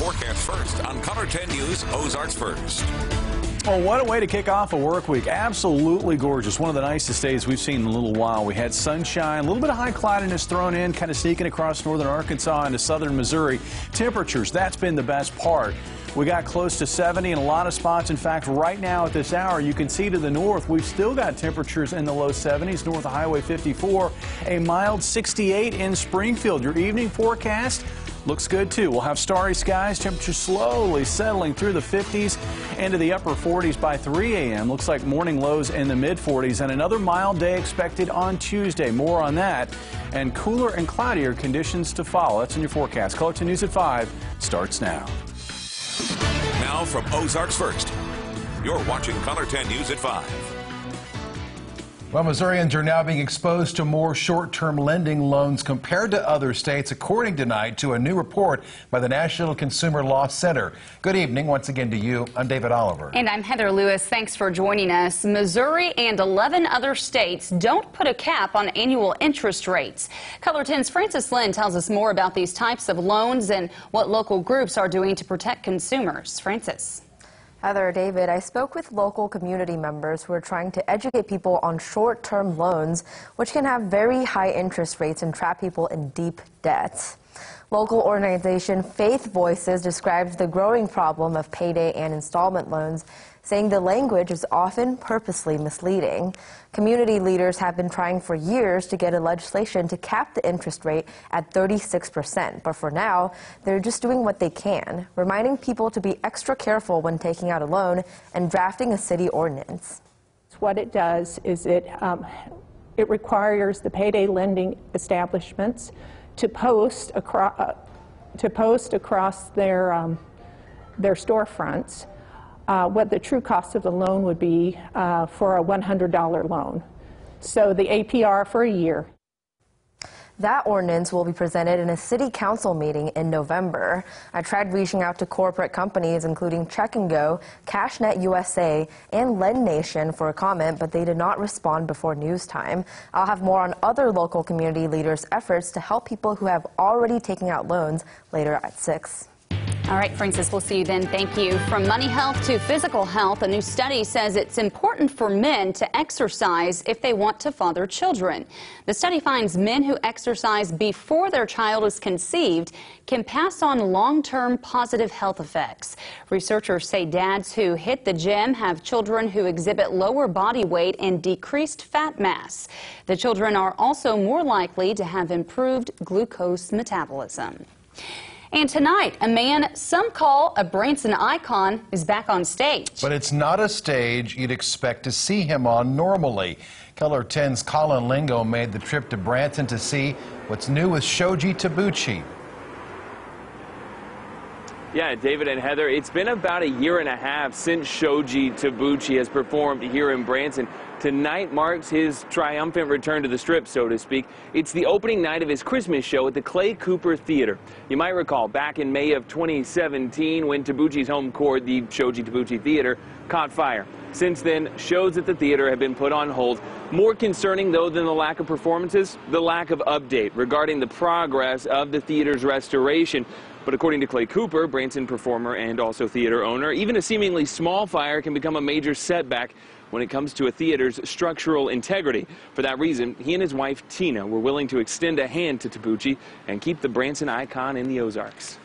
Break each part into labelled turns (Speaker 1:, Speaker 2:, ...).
Speaker 1: forecast first on KOLR 10 News, Ozarks First.
Speaker 2: Oh, what a way to kick off a work week. Absolutely gorgeous. One of the nicest days we've seen in a little while. We had sunshine, a little bit of high cloudiness thrown in, kind of sneaking across northern Arkansas into southern Missouri. Temperatures, that's been the best part. We got close to 70 in a lot of spots. In fact, right now at this hour, you can see to the north, we've still got temperatures in the low 70s north of Highway 54, a mild 68 in Springfield. Your evening forecast looks good too. We'll have starry skies, temperatures slowly settling through the 50s into the upper 40s by 3 a.m. Looks like morning lows in the mid 40s and another mild day expected on Tuesday. More on that and cooler and cloudier conditions to follow. That's in your forecast. KOLR 10 News at 5 starts now.
Speaker 1: Now from Ozarks First, you're watching KOLR 10 News at 5.
Speaker 3: Well, Missourians are now being exposed to more short-term lending loans compared to other states, according tonight to a new report by the National Consumer Law Center. Good evening once again to you. I'm David Oliver.
Speaker 4: And I'm Heather Lewis. Thanks for joining us. Missouri and 11 other states don't put a cap on annual interest rates. KOLR 10's Francis Lynn tells us more about these types of loans and what local groups are doing to protect consumers. Francis.
Speaker 5: Heather, David, I spoke with local community members who are trying to educate people on short-term loans, which can have very high interest rates and trap people in deep debt. Local organization Faith Voices describes the growing problem of payday and installment loans, saying the language is often purposely misleading. Community leaders have been trying for years to get a legislation to cap the interest rate at 36%, but for now, they're just doing what they can, reminding people to be extra careful when taking out a loan and drafting a city ordinance.
Speaker 6: What it does is it requires the payday lending establishments to post across their storefronts what the true cost of the loan would be for a $100 loan. So the APR for a year.
Speaker 5: That ordinance will be presented in a city council meeting in November. I tried reaching out to corporate companies including Check and Go, CashNet USA, and Lend Nation for a comment, but they did not respond before news time. I'll have more on other local community leaders' efforts to help people who have already taken out loans later at 6.
Speaker 4: All right, Francis, we'll see you then. Thank you. From money health to physical health, a new study says it's important for men to exercise if they want to father children. The study finds men who exercise before their child is conceived can pass on long-term positive health effects. Researchers say dads who hit the gym have children who exhibit lower body weight and decreased fat mass. The children are also more likely to have improved glucose metabolism. And tonight, a man some call a Branson icon is back on stage.
Speaker 3: But it's not a stage you'd expect to see him on normally. KOLR 10's Colin Lingo made the trip to Branson to see what's new with Shoji Tabuchi.
Speaker 7: Yeah, David and Heather, it's been about a year and a half since Shoji Tabuchi has performed here in Branson. Tonight marks his triumphant return to the Strip, so to speak. It's the opening night of his Christmas show at the Clay Cooper Theater. You might recall back in May of 2017 when Tabuchi's home court, the Shoji Tabuchi Theater, caught fire. Since then, shows at the theater have been put on hold. More concerning, though, than the lack of performances, the lack of update regarding the progress of the theater's restoration. But according to Clay Cooper, Branson performer and also theater owner, even a seemingly small fire can become a major setback when it comes to a theater's structural integrity. For that reason, he and his wife, Tina, were willing to extend a hand to Tabuchi and keep the Branson icon in the Ozarks.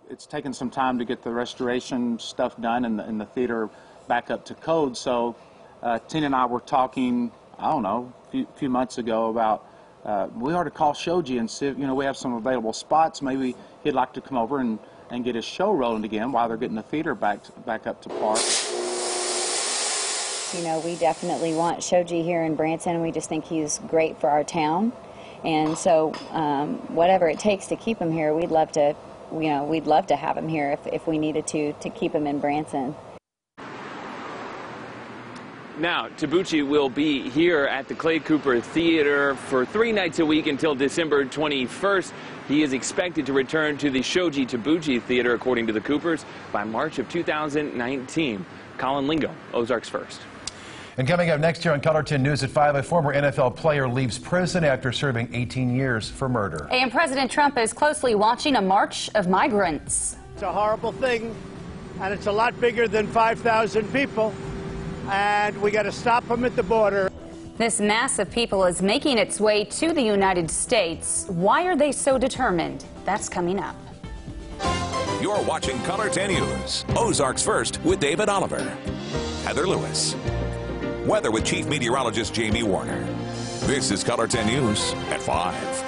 Speaker 8: It's taken some time to get the restoration stuff done and the theater back up to code. So Tina and I were talking, I don't know, a few months ago about we ought to call Shoji and see if, we have some available spots. Maybe he'd like to come over and get his show rolling again while they're getting the theater back up to par.
Speaker 9: We definitely want Shoji here in Branson. We just think he's great for our town. And so whatever it takes to keep him here, we'd love to, we'd love to have him here if we needed to keep him in Branson.
Speaker 7: Now, Tabuchi will be here at the Clay Cooper Theater for 3 nights a week until December 21st. He is expected to return to the Shoji Tabuchi Theater, according to the Coopers, by March of 2019. Colin Lingo, Ozarks First.
Speaker 3: And coming up next year on KOLR 10 News at 5, a former NFL player leaves prison after serving 18 years for murder.
Speaker 4: And President Trump is closely watching a march of migrants.
Speaker 10: It's a horrible thing, and it's a lot bigger than 5,000 people, and we got to stop them at the border.
Speaker 4: This mass of people is making its way to the United States. Why are they so determined? That's coming up.
Speaker 1: You're watching KOLR 10 News. Ozarks First with David Oliver. Heather Lewis. Weather with Chief Meteorologist Jamie Warner. This is KOLR 10 News at 5.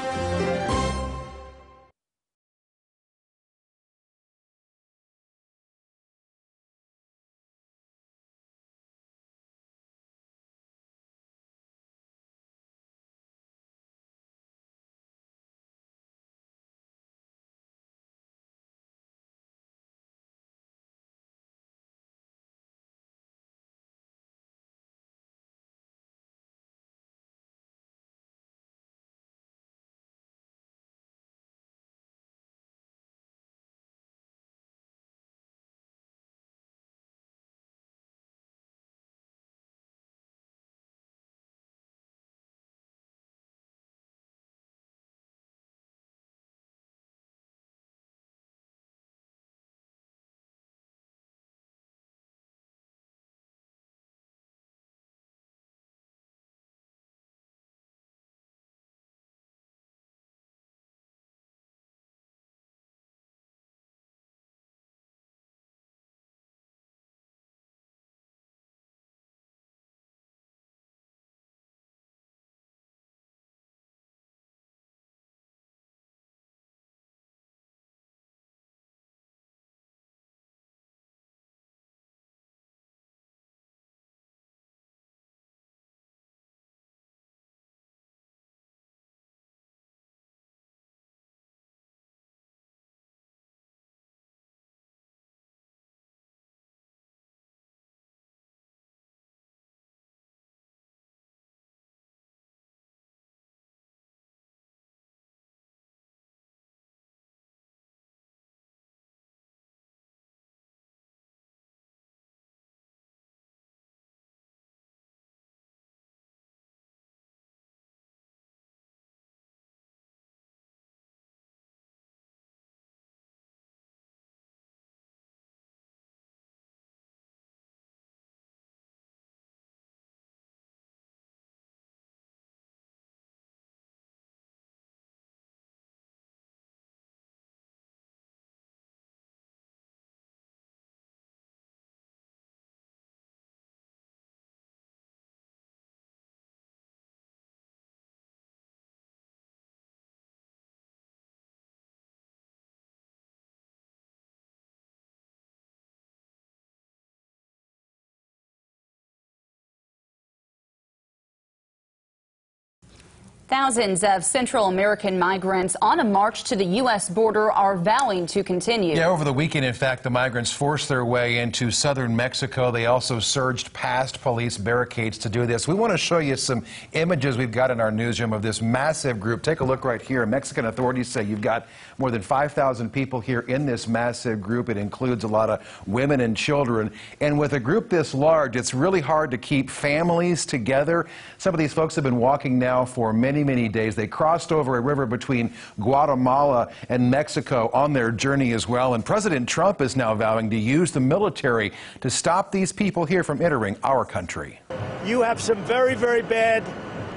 Speaker 4: Thousands of Central American migrants on a march to the U.S. border are vowing to continue.
Speaker 3: Yeah, over the weekend, in fact, the migrants forced their way into southern Mexico. They also surged past police barricades to do this. We want to show you some images we've got in our newsroom of this massive group. Take a look right here. Mexican authorities say you've got more than 5,000 people here in this massive group. It includes a lot of women and children. And with a group this large, it's really hard to keep families together. Some of these folks have been walking now for many days. They crossed over a river between Guatemala and Mexico on their journey as well. And President Trump is now vowing to use the military to stop these people here from entering our country.
Speaker 10: You have some very, very bad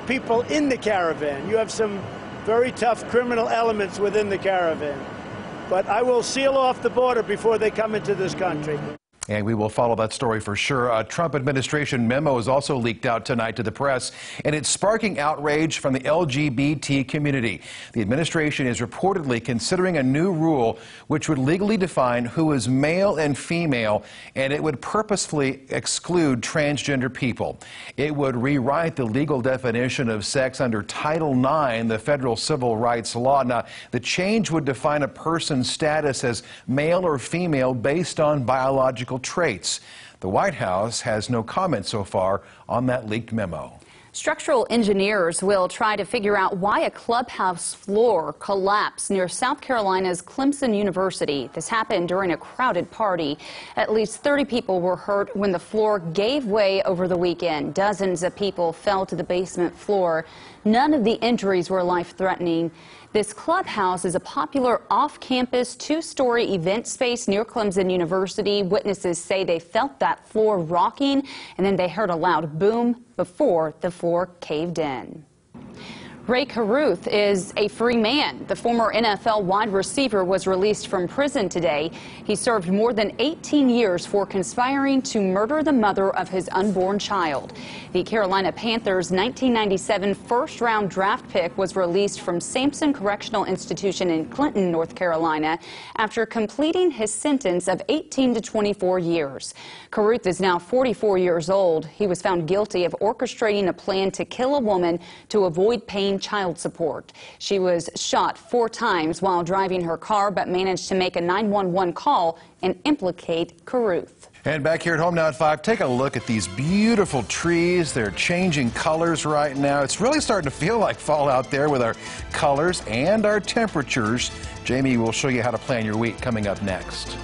Speaker 10: people in the caravan. You have some very tough criminal elements within the caravan. But I will seal off the border before they come into this country.
Speaker 3: And we will follow that story for sure. A Trump administration memo is also leaked out tonight to the press, and it's sparking outrage from the LGBT community. The administration is reportedly considering a new rule which would legally define who is male and female, and it would purposefully exclude transgender people. It would rewrite the legal definition of sex under Title IX, the federal civil rights law. Now, the change would define a person's status as male or female based on biological traits. The White House has no comment so far on that leaked memo.
Speaker 4: Structural engineers will try to figure out why a clubhouse floor collapsed near South Carolina's Clemson University. This happened during a crowded party. At least 30 people were hurt when the floor gave way over the weekend. Dozens of people fell to the basement floor. None of the injuries were life-threatening. This clubhouse is a popular off-campus two-story event space near Clemson University. Witnesses say they felt that floor rocking, and then they heard a loud boom before the floor caved in. Ray Caruth is a free man. The former NFL wide receiver was released from prison today. He served more than 18 years for conspiring to murder the mother of his unborn child. The Carolina Panthers' 1997 first-round draft pick was released from Sampson Correctional Institution in Clinton, North Carolina, after completing his sentence of 18 to 24 years. Caruth is now 44 years old. He was found guilty of orchestrating a plan to kill a woman to avoid paying child support. She was shot 4 times while driving her car, but managed to make a 911 call and implicate Caruth.
Speaker 3: And back here at home now at 5, take a look at these beautiful trees. They're changing colors right now. It's really starting to feel like fall out there with our colors and our temperatures. Jamie will show you how to plan your week coming up next.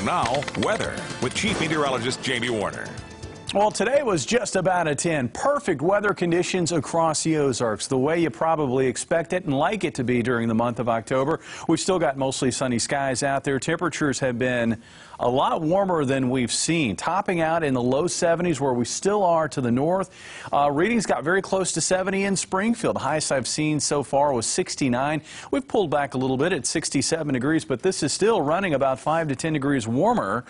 Speaker 1: Now, weather with Chief Meteorologist Jamie Warner.
Speaker 2: Well, today was just about a 10. Perfect weather conditions across the Ozarks, the way you probably expect it and like it to be during the month of October. We've still got mostly sunny skies out there. Temperatures have been a lot warmer than we've seen, topping out in the low 70s where we still are to the north. Readings got very close to 70 in Springfield. The highest I've seen so far was 69. We've pulled back a little bit at 67 degrees, but this is still running about 5 to 10 degrees warmer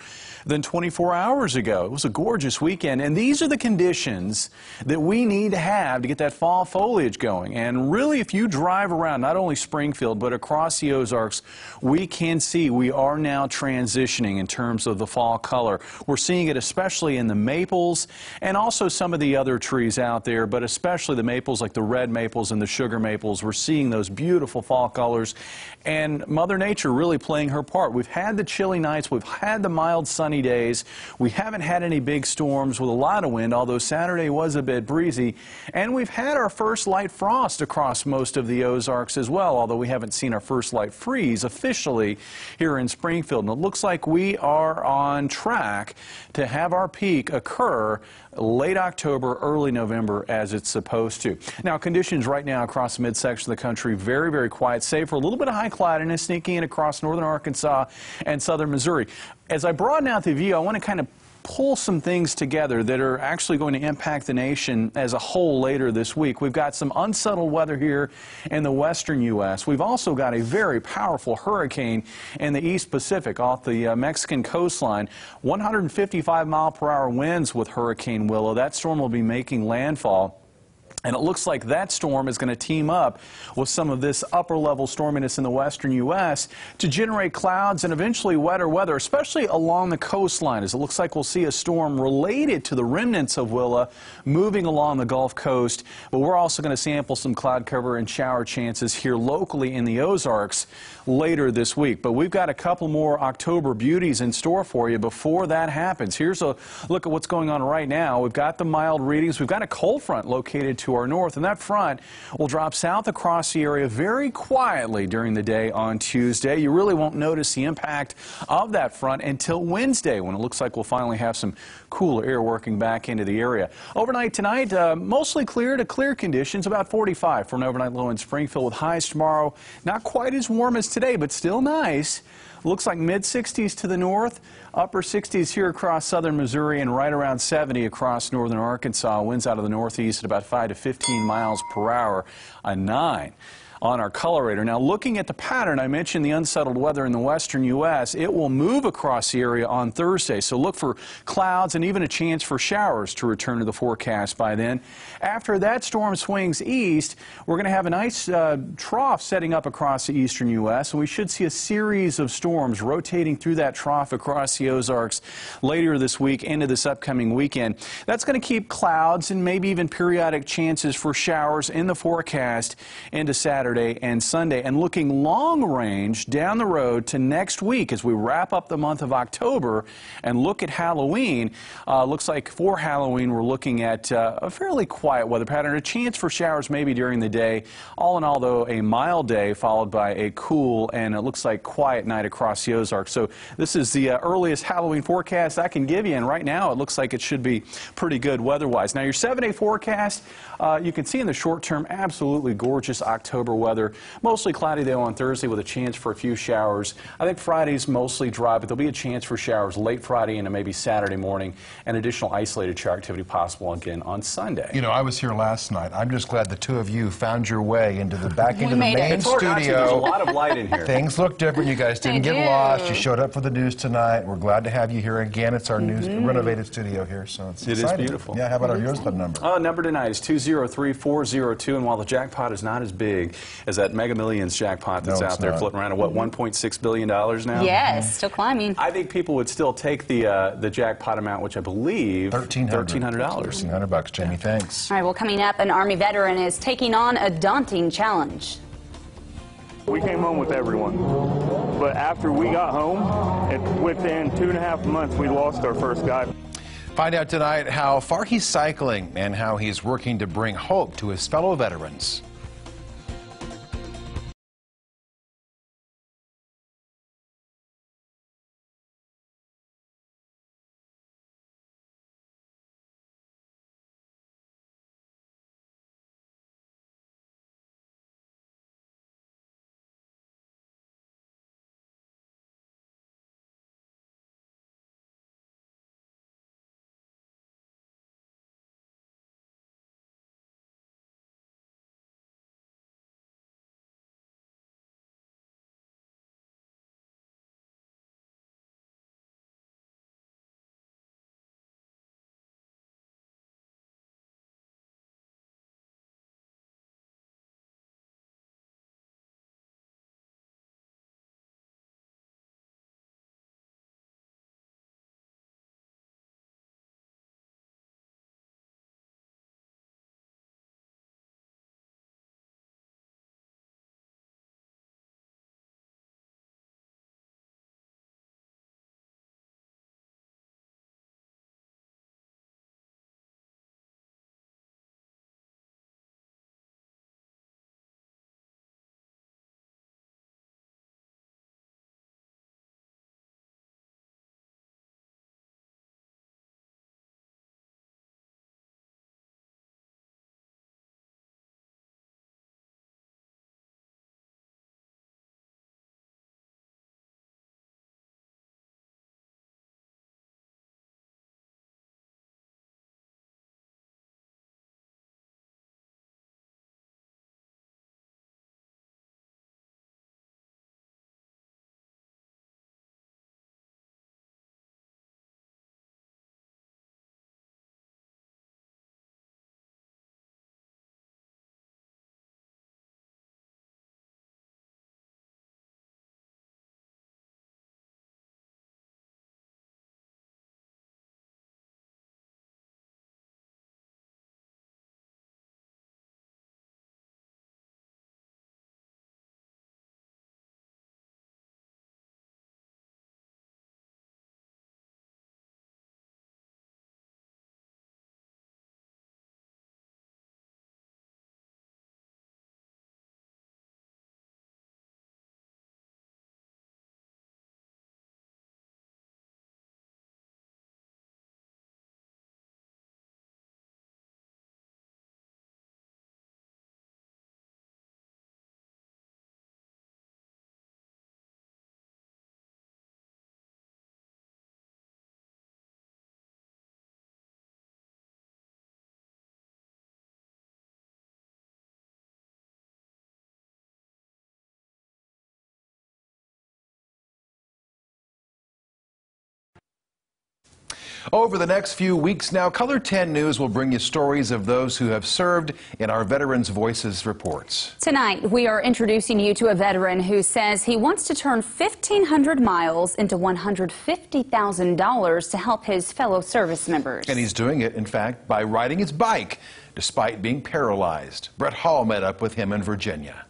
Speaker 2: than 24 hours ago. It was a gorgeous weekend, and these are the conditions that we need to have to get that fall foliage going. And really, if you drive around not only Springfield but across the Ozarks, we can see we are now transitioning in terms of the fall color. We're seeing it especially in the maples and also some of the other trees out there, but especially the maples like the red maples and the sugar maples. We're seeing those beautiful fall colors, and Mother Nature really playing her part. We've had the chilly nights, we've had the mild sunny days, we haven't had any big storms. storms with a lot of wind, although Saturday was a bit breezy. And we've had our first light frost across most of the Ozarks as well, although we haven't seen our first light freeze officially here in Springfield. And it looks like we are on track to have our peak occur late October, early November, as it's supposed to. Now, conditions right now across the midsection of the country, very, very quiet, save for a little bit of high cloudiness sneaking in across northern Arkansas and southern Missouri. As I broaden out the view, I want to kind of pull some things together that are actually going to impact the nation as a whole later this week. We've got some unsettled weather here in the western U.S. We've also got a very powerful hurricane in the East Pacific off the Mexican coastline. 155-mile-per-hour winds with Hurricane Willow. That storm will be making landfall. And it looks like that storm is going to team up with some of this upper-level storminess in the western U.S. to generate clouds and eventually wetter weather, especially along the coastline, as it looks like we'll see a storm related to the remnants of Willa moving along the Gulf Coast. But we're also going to sample some cloud cover and shower chances here locally in the Ozarks later this week. But we've got a couple more October beauties in store for you before that happens. Here's a look at what's going on right now. We've got the mild readings. We've got a cold front located to our north, and that front will drop south across the area very quietly during the day on Tuesday. You really won't notice the impact of that front until Wednesday, when it looks like we'll finally have some cooler air working back into the area. Overnight tonight, mostly clear to clear conditions, about 45 for an overnight low in Springfield, with highs tomorrow not quite as warm as today, but still nice. Looks like mid-60s to the north, upper 60s here across southern Missouri, and right around 70 across northern Arkansas. Winds out of the northeast at about 5 to 15 miles per hour, a 9 on our colorator. Now, looking at the pattern, I mentioned the unsettled weather in the western U.S. It will move across the area on Thursday, so look for clouds and even a chance for showers to return to the forecast by then. After that storm swings east, we're going to have a nice trough setting up across the eastern U.S., and we should see a series of storms rotating through that trough across the Ozarks later this week into this upcoming weekend. That's going to keep clouds and maybe even periodic chances for showers in the forecast into Saturday and Sunday. And looking long range down the road to next week as we wrap up the month of October and look at Halloween, looks like for Halloween we're looking at a fairly quiet weather pattern, a chance for showers maybe during the day. All in all, though, a mild day followed by a cool and it looks like quiet night across the Ozarks. So this is the earliest Halloween forecast I can give you, and right now it looks like it should be pretty good weather-wise. Now, your 7-day forecast, you can see in the short term, absolutely gorgeous October weather. Mostly cloudy, though, on Thursday with a chance for a few showers. I think Friday's mostly dry, but there'll be a chance for showers late Friday into maybe Saturday morning, and additional isolated shower activity possible again on Sunday.
Speaker 3: You know, I was here last night. I'm just glad the two of you found your way into the back into the main studio.
Speaker 2: There's a lot of light in here.
Speaker 3: Things look different. You guys didn't get lost. You showed up for the news tonight. We're glad to have you here again. It's our new renovated studio here, so it's exciting.
Speaker 2: Is beautiful.
Speaker 3: Yeah, how about our Heroes Club number?
Speaker 2: Number tonight is 203-402, and while the jackpot is not as big as that Mega Millions jackpot that's out there floating around at what, $1.6 billion now?
Speaker 4: Yes, still climbing.
Speaker 2: I think people would still take the jackpot amount, which I believe
Speaker 3: $1,300. $1,300, Jamie. Thanks.
Speaker 4: All right, well, coming up, an Army veteran is taking on a daunting challenge.
Speaker 11: We came home with everyone, but after we got home, within 2.5 months, we lost our first guy.
Speaker 3: Find out tonight how far he's cycling and how he's working to bring hope to his fellow veterans. Over the next few weeks now, Color 10 News will bring you stories of those who have served in our Veterans Voices reports.
Speaker 4: Tonight, we are introducing you to a veteran who says he wants to turn 1,500 miles into $150,000 to help his fellow service members.
Speaker 3: And he's doing it, in fact, by riding his bike, despite being paralyzed. Brett Hall met up with him in Virginia.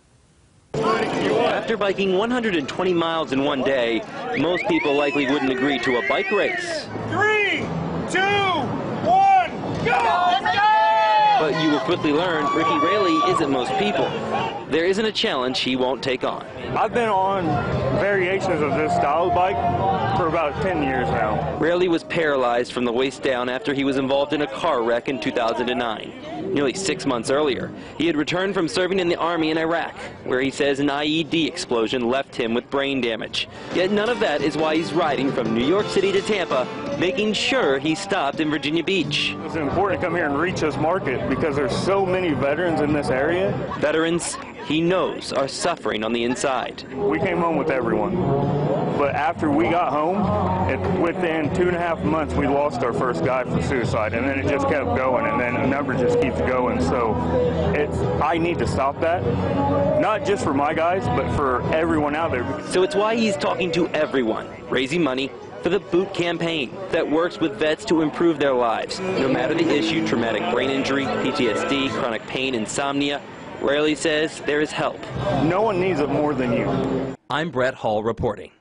Speaker 12: After biking 120 miles in one day, most people likely wouldn't agree to a bike race.
Speaker 10: 3, 2, 1, go!
Speaker 12: But you will quickly learn Ricky Raley isn't most people. There isn't a challenge he won't take on.
Speaker 11: I've been on variations of this style of bike for about 10 years now.
Speaker 12: Raley was paralyzed from the waist down after he was involved in a car wreck in 2009. Nearly 6 months earlier, he had returned from serving in the Army in Iraq, where he says an IED explosion left him with brain damage. Yet none of that is why he's riding from New York City to Tampa, making sure he stopped in Virginia Beach.
Speaker 11: It's important to come here and reach this market because there's so many veterans in this area.
Speaker 12: Veterans he knows are suffering on the inside.
Speaker 11: We came home with everyone, but after we got home, within 2.5 months we lost our first guy for suicide, and then it just kept going, and then the number just keeps going. So I need to stop that, not just for my guys, but for everyone out there.
Speaker 12: So it's why he's talking to everyone, raising money for the Boot campaign that works with vets to improve their lives, no matter the issue: traumatic brain injury, PTSD, chronic pain, insomnia. Raley says there is help.
Speaker 11: No one needs it more than you.
Speaker 12: I'm Brett Hall reporting.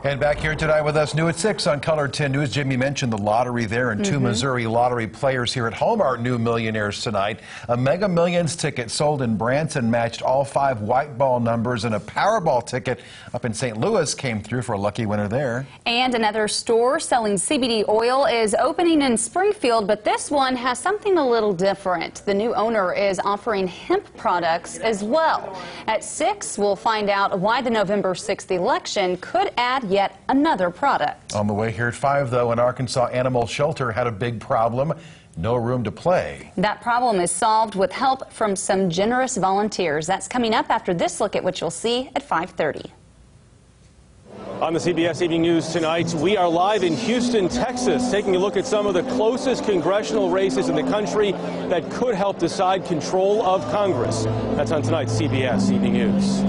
Speaker 3: And back here tonight with us, new at 6 on Color 10 News. Jimmy mentioned the lottery there, and two Missouri lottery players here at home are new millionaires tonight. A Mega Millions ticket sold in Branson matched all 5 white ball numbers, and a Powerball ticket up in St. Louis came through for a lucky winner there.
Speaker 4: And another store selling CBD oil is opening in Springfield, but this one has something a little different. The new owner is offering hemp products as well. At 6, we'll find out why the November 6th election could add yet another product.
Speaker 3: On the way here at 5, though, an Arkansas animal shelter had a big problem: no room to play.
Speaker 4: That problem is solved with help from some generous volunteers. That's coming up after this look at what you'll see at 5:30.
Speaker 13: On the CBS Evening News tonight, we are live in Houston, Texas, taking a look at some of the closest congressional races in the country that could help decide control of Congress. That's on tonight's CBS Evening News.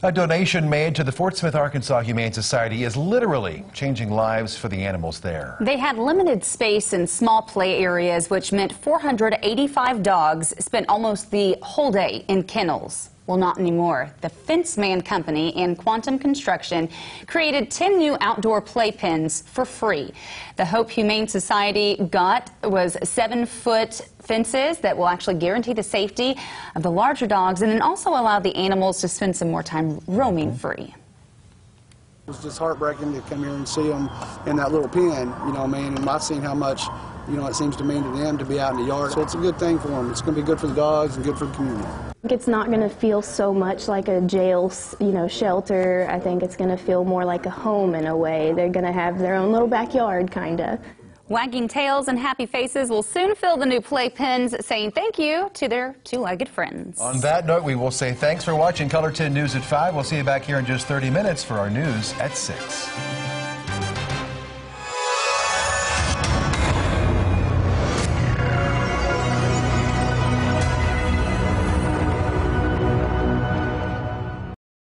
Speaker 3: A donation made to the Fort Smith, Arkansas Humane Society is literally changing lives for the animals there.
Speaker 4: They had limited space and small play areas, which meant 485 dogs spent almost the whole day in kennels. Well, not anymore. The Fence Man Company and Quantum Construction created 10 new outdoor playpens for free. The Hope Humane Society got was 7-foot fences that will actually guarantee the safety of the larger dogs and then also allow the animals to spend some more time roaming free.
Speaker 14: It was just heartbreaking to come here and see them in that little pen, you know what I mean, and I've seen how much, you know, it seems to mean to them to be out in the yard. So it's a good thing for them. It's going to be good for the dogs and good for the community.
Speaker 15: It's not going to feel so much like a jail, shelter. I think it's going to feel more like a home in a way. They're going to have their own little backyard, kind of.
Speaker 4: Wagging tails and happy faces will soon fill the new playpens, saying thank you to their two-legged friends.
Speaker 3: On that note, we will say thanks for watching Color 10 News at 5. We'll see you back here in just 30 minutes for our news at 6.